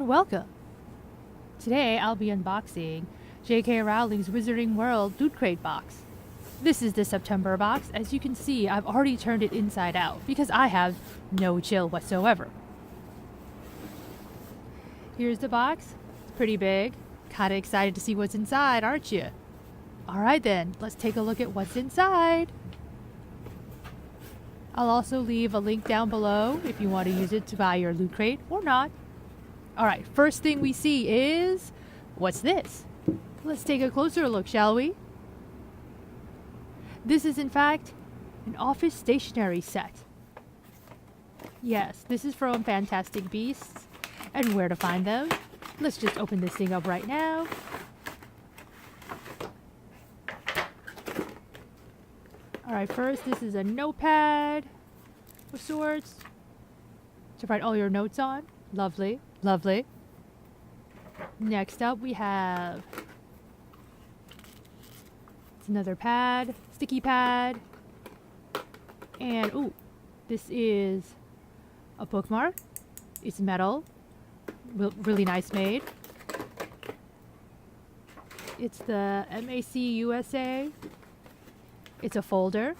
and welcome! Today I'll be unboxing J.K Rowling's Wizarding World Loot Crate box. This is the September box. As you can see, I've already turned it inside out because I have no chill whatsoever. Here's the box. It's pretty big. Kinda excited to see what's inside, aren't you? Alright then, let's take a look at what's inside. I'll also leave a link down below if you want to use it to buy your loot crate or not. Alright, first thing we see is... what's this? Let's take a closer look, shall we? This is in fact an office stationery set. Yes, this is from Fantastic Beasts. And where to find them? Let's just open this thing up right now. Alright, first this is a notepad of sorts to write all your notes on. Lovely, lovely. Next up we have another pad, sticky pad. And ooh, this is a bookmark. It's metal, really nice made. It's the MAC USA. It's a folder.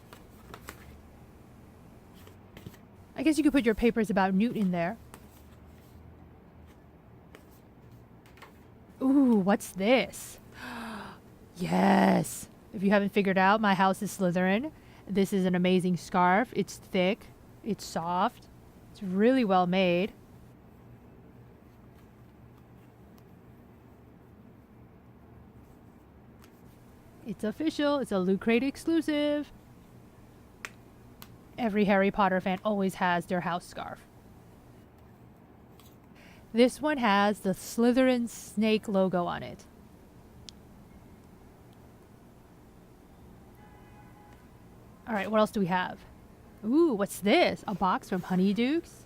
I guess you could put your papers about Newt in there. Ooh, what's this? Yes! If you haven't figured out, my house is Slytherin. This is an amazing scarf. It's thick. It's soft. It's really well made. It's official. It's a Loot Crate exclusive. Every Harry Potter fan always has their house scarf. This one has the Slytherin snake logo on it. Alright, what else do we have? Ooh, what's this? A box from Honeydukes?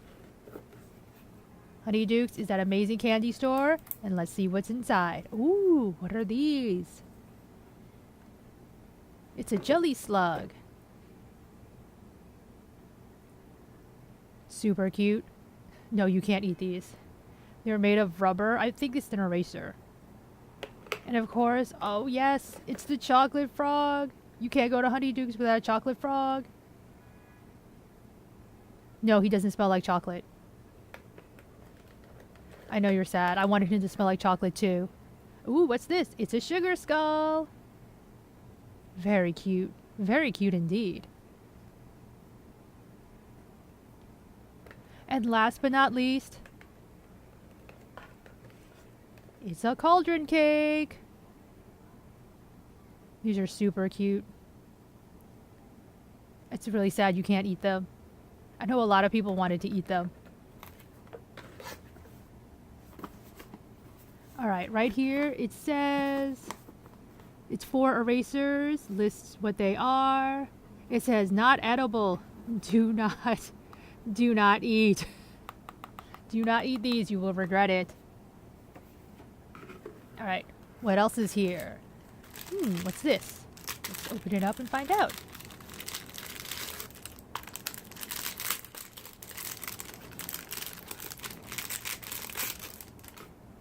Honeydukes is that amazing candy store. And let's see what's inside. Ooh, what are these? It's a jelly slug. Super cute. No, you can't eat these. They're made of rubber. I think it's an eraser. And of course, oh yes, it's the chocolate frog. You can't go to Honeydukes without a chocolate frog. No, he doesn't smell like chocolate. I know you're sad. I wanted him to smell like chocolate too. Ooh, what's this? It's a sugar skull. Very cute. Very cute indeed. And last but not least, it's a cauldron cake. These are super cute. It's really sad you can't eat them. I know a lot of people wanted to eat them. Alright, right here it says it's 4 erasers, lists what they are. It says not edible. Do not eat. Do not eat these, you will regret it. Alright, what else is here? What's this? Let's open it up and find out.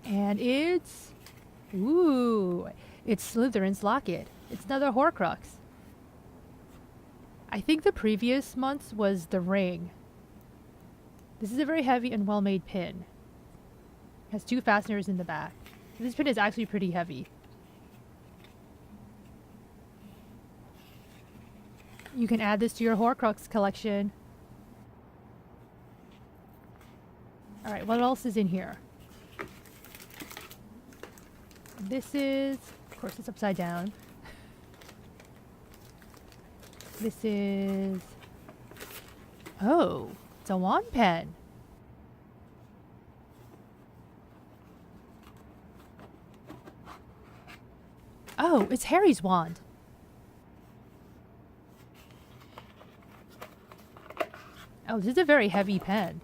And it's... ooh, it's Slytherin's locket. It's another Horcrux. I think the previous month's was the ring. This is a very heavy and well-made pin. It has 2 fasteners in the back. This pin is actually pretty heavy. You can add this to your Horcrux collection. Alright, what else is in here? This is... of course, it's upside down. This is... oh, it's a wand pen. Oh, it's Harry's wand. Oh, this is a very heavy pen.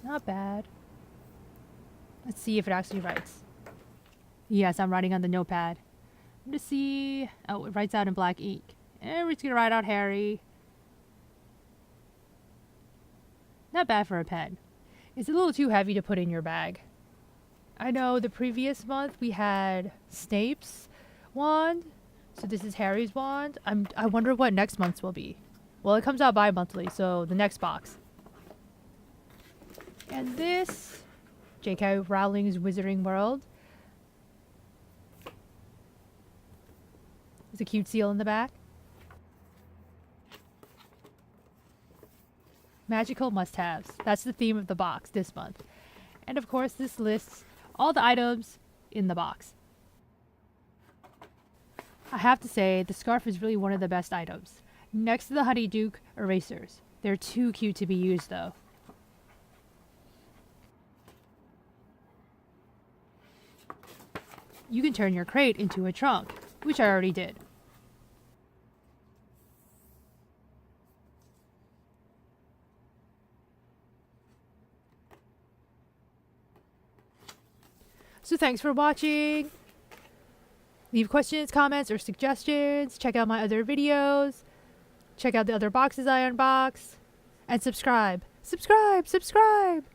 Not bad. Let's see if it actually writes. Yes, I'm writing on the notepad. To see... oh, it writes out in black ink. And we're just gonna write out Harry. Not bad for a pen. It's a little too heavy to put in your bag. I know the previous month we had Snape's wand. So this is Harry's wand. I wonder what next month's will be. Well, it comes out bi-monthly, so the next box. And this, J.K. Rowling's Wizarding World. There's a cute seal in the back. Magical must-haves. That's the theme of the box this month. And of course, this lists all the items in the box. I have to say, the scarf is really one of the best items. Next to the Honeydukes erasers. They're too cute to be used though. You can turn your crate into a trunk, which I already did. So thanks for watching. Leave questions, comments, or suggestions. Check out my other videos. Check out the other boxes I unbox. And subscribe. Subscribe! Subscribe!